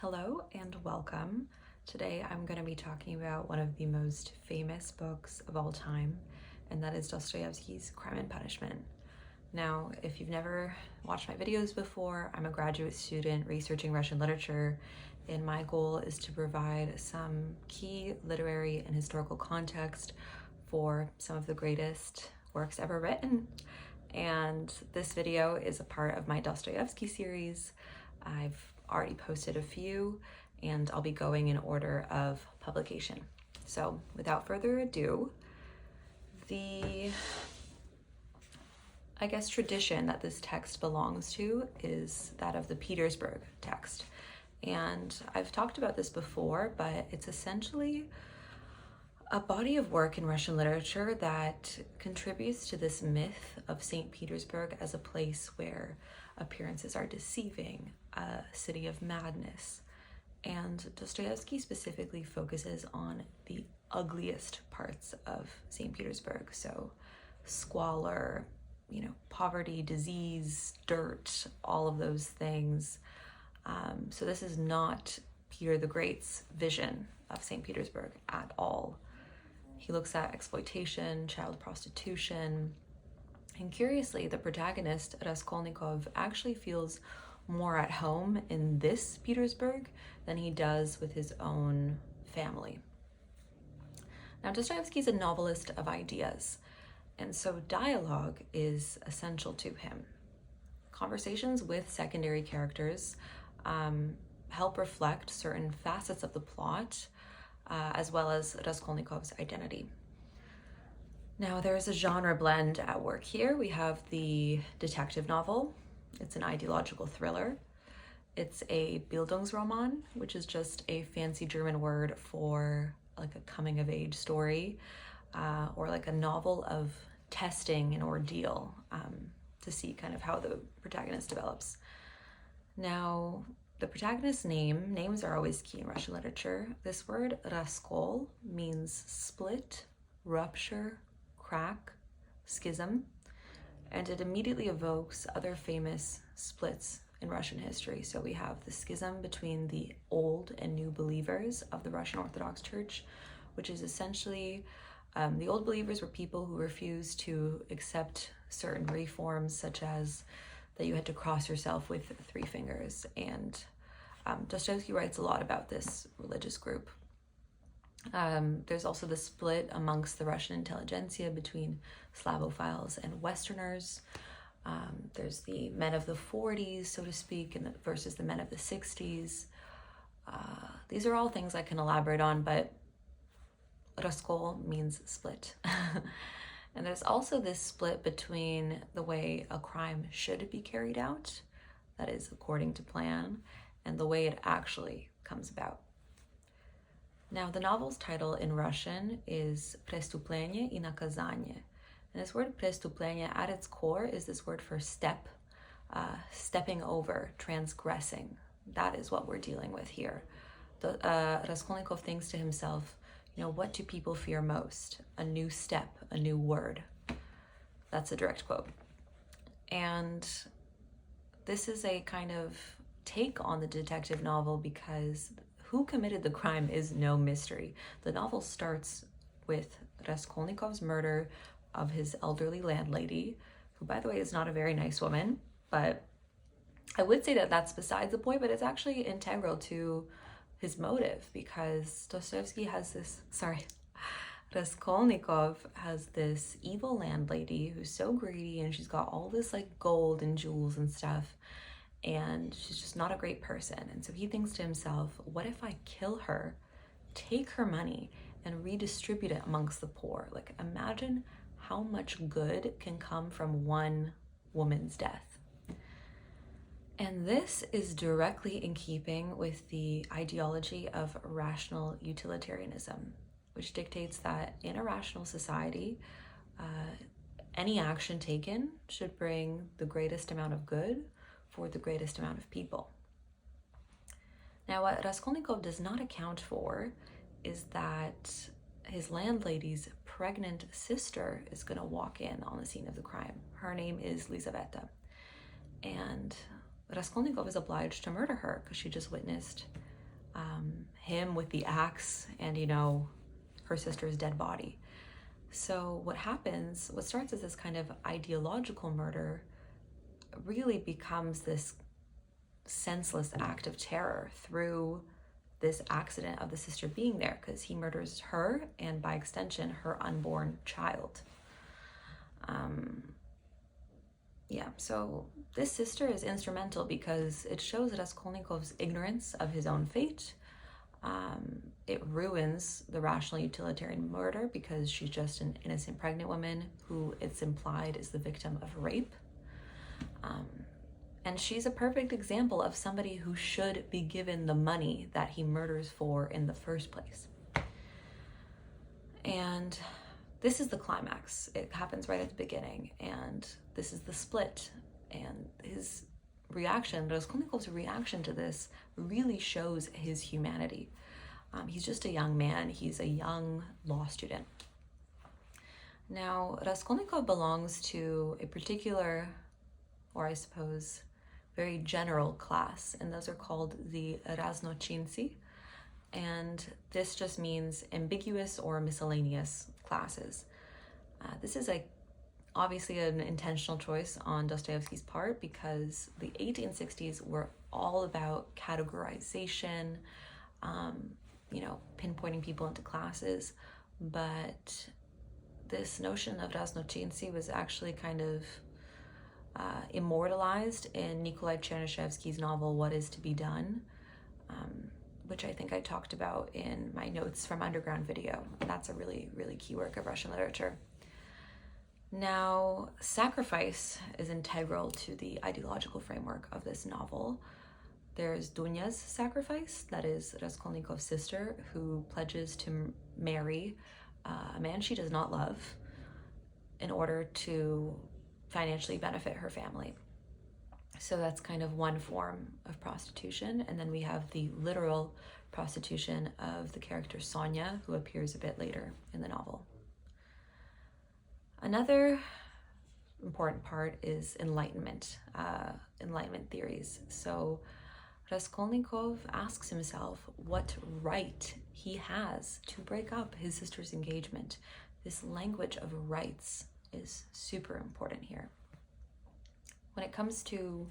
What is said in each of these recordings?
Hello and welcome. Today I'm going to be talking about one of the most famous books of all time, and that is Dostoevsky's Crime and Punishment. Now, if you've never watched my videos before, I'm a graduate student researching Russian literature, and my goal is to provide some key literary and historical context for some of the greatest works ever written. And this video is a part of my Dostoevsky series. I've already posted a few, and I'll be going in order of publication. So without further ado, the tradition that this text belongs to is that of the Petersburg text. And I've talked about this before, but it's essentially a body of work in Russian literature that contributes to this myth of St. Petersburg as a place where appearances are deceiving, a city of madness. And Dostoevsky specifically focuses on the ugliest parts of St. Petersburg. So squalor, poverty, disease, dirt, all of those things. So this is not Peter the Great's vision of St. Petersburg at all. He looks at exploitation, child prostitution, and curiously, the protagonist, Raskolnikov, actually feels more at home in this Petersburg than he does with his own family. Now, Dostoevsky is a novelist of ideas, and so dialogue is essential to him. Conversations with secondary characters help reflect certain facets of the plot, as well as Raskolnikov's identity. Now, there is a genre blend at work here. We have the detective novel. It's an ideological thriller. It's a Bildungsroman, which is just a fancy German word for like a coming-of-age story, or like a novel of testing and ordeal, to see kind of how the protagonist develops. Now, the protagonist's names are always key in Russian literature. This word, raskol, means split, rupture, crack, schism, and it immediately evokes other famous splits in Russian history. So we have the schism between the old and new believers of the Russian Orthodox Church, which is essentially the old believers were people who refused to accept certain reforms, such as that you had to cross yourself with 3 fingers. And Dostoevsky writes a lot about this religious group. There's also the split amongst the Russian intelligentsia between Slavophiles and Westerners. There's the men of the 40s, so to speak, versus the men of the 60s. These are all things I can elaborate on, but Raskol means split. And there's also this split between the way a crime should be carried out, that is according to plan, and the way it actually comes about. Now, the novel's title in Russian is Prestuplenie и наказание. And this word prestuplenie at its core is this word for step, stepping over, transgressing. That is what we're dealing with here. Raskolnikov thinks to himself, what do people fear most? A new step, a new word. That's a direct quote. And this is a kind of take on the detective novel because who committed the crime is no mystery. The novel starts with Raskolnikov's murder of his elderly landlady, who, by the way, is not a very nice woman, but I would say that that's besides the point, but it's actually integral to his motive because Raskolnikov has this evil landlady who's so greedy, and she's got all this like gold and jewels and stuff, and she's just not a great person. And so he thinks to himself, what if I kill her, take her money, and redistribute it amongst the poor? Like, imagine how much good can come from one woman's death. And this is directly in keeping with the ideology of rational utilitarianism, which dictates that in a rational society, any action taken should bring the greatest amount of good for the greatest amount of people. Now, what Raskolnikov does not account for is that his landlady's pregnant sister is going to walk in on the scene of the crime. Her name is Lizaveta. And Raskolnikov is obliged to murder her because she just witnessed him with the axe and, her sister's dead body. So what starts as this kind of ideological murder really becomes this senseless act of terror through this accident of the sister being there, because he murders her and by extension her unborn child. So this sister is instrumental because it shows Raskolnikov's ignorance of his own fate. It ruins the rational utilitarian murder because she's just an innocent pregnant woman who, it's implied, is the victim of rape. And she's a perfect example of somebody who should be given the money that he murders for in the first place. And this is the climax. It happens right at the beginning, and this is the split. And his reaction, Raskolnikov's reaction to this, really shows his humanity. He's just a young man. He's a young law student. Now, Raskolnikov belongs to a particular, or I suppose, very general class, and those are called the raznochinci. And this just means ambiguous or miscellaneous classes. This is obviously an intentional choice on Dostoevsky's part, because the 1860s were all about categorization, pinpointing people into classes. But this notion of raznochinci was actually kind of immortalized in Nikolai Chernyshevsky's novel What Is to Be Done, which I think I talked about in my Notes from Underground video. That's a really, really key work of Russian literature. Now, sacrifice is integral to the ideological framework of this novel. There's Dunya's sacrifice, that is Raskolnikov's sister, who pledges to marry a man she does not love in order to financially benefit her family. So that's kind of one form of prostitution. And then we have the literal prostitution of the character Sonia, who appears a bit later in the novel. Another important part is enlightenment theories. So Raskolnikov asks himself what right he has to break up his sister's engagement. This language of rights is super important here. When it comes to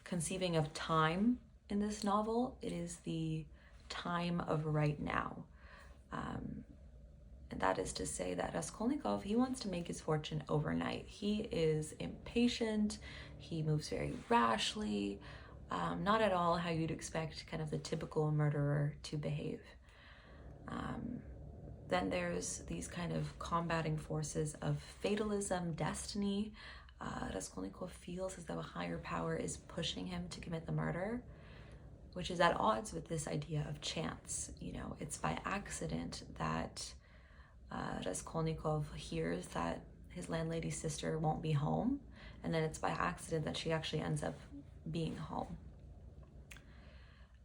conceiving of time in this novel, it is the time of right now. And that is to say that Raskolnikov, he wants to make his fortune overnight. He is impatient, he moves very rashly, not at all how you'd expect kind of the typical murderer to behave. Then there's these kind of combating forces of fatalism, destiny. Raskolnikov feels as though a higher power is pushing him to commit the murder, which is at odds with this idea of chance. It's by accident that Raskolnikov hears that his landlady's sister won't be home, and then it's by accident that she actually ends up being home.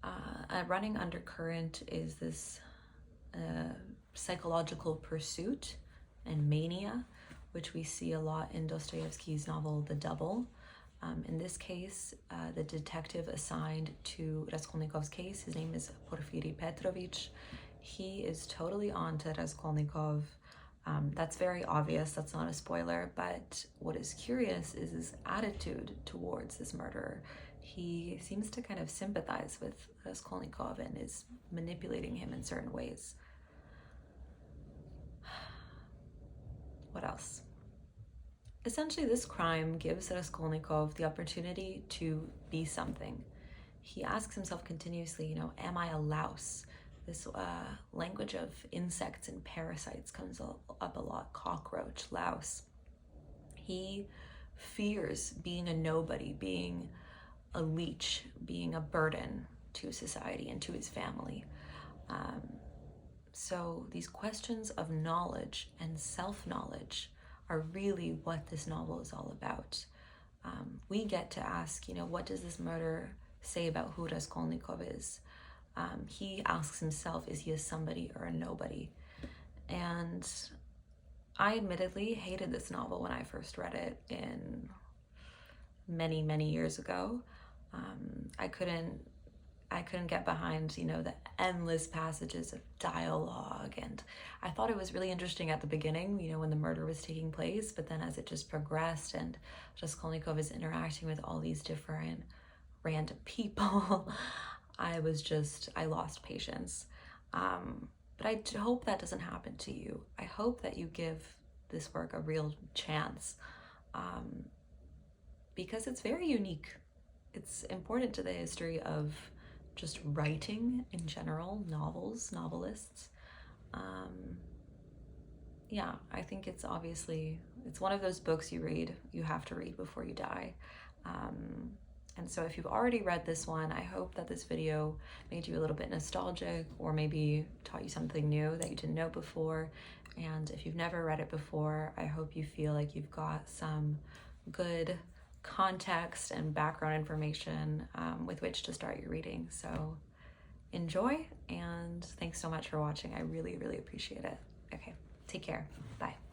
A running undercurrent is this psychological pursuit and mania, which we see a lot in Dostoevsky's novel The Double. In this case, the detective assigned to Raskolnikov's case, his name is Porfiry Petrovich. He is totally on to Raskolnikov. That's very obvious, that's not a spoiler, but what is curious is his attitude towards this murderer. He seems to kind of sympathize with Raskolnikov and is manipulating him in certain ways. What else? Essentially, this crime gives Raskolnikov the opportunity to be something. He asks himself continuously, am I a louse? This language of insects and parasites comes up a lot. Cockroach, louse. He fears being a nobody, being a leech, being a burden to society and to his family. So these questions of knowledge and self-knowledge are really what this novel is all about. We get to ask, what does this murder say about who Raskolnikov is? He asks himself, is he a somebody or a nobody? And I admittedly hated this novel when I first read it in many, many years ago. I couldn't I couldn't get behind, the endless passages of dialogue. And I thought it was really interesting at the beginning, when the murder was taking place, but then as it just progressed and Raskolnikov is interacting with all these different random people, I lost patience. But I hope that doesn't happen to you. I hope that you give this work a real chance, because it's very unique. It's important to the history of just writing in general, novelists. Yeah, I think it's one of those books you have to read before you die. And so if you've already read this one, I hope that this video made you a little bit nostalgic, or maybe taught you something new that you didn't know before. And if you've never read it before, I hope you feel like you've got some good context and background information with which to start your reading. So enjoy, and thanks so much for watching. I really, really appreciate it. Okay, take care. Bye.